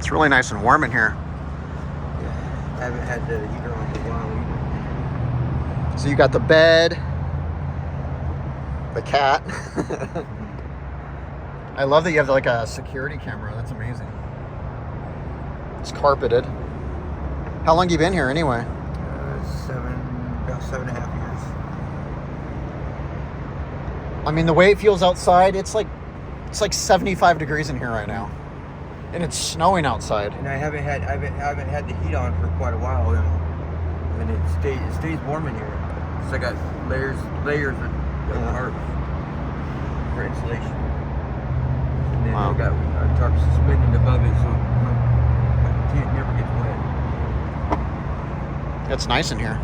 It's really nice and warm in here. Yeah, I haven't had the heater on for a while either. So you got the bed, the cat. I love that you have like a security camera. That's amazing. It's carpeted. How long you been here anyway? About 7.5 years. I mean, the way it feels outside, it's like 75 degrees in here right now, and it's snowing outside. And I haven't had the heat on for quite a while, and it stays warm in here. So I got layers of tarp for insulation, and then Wow. I got tarp suspended above it, so my tent never gets wet. It's nice in here.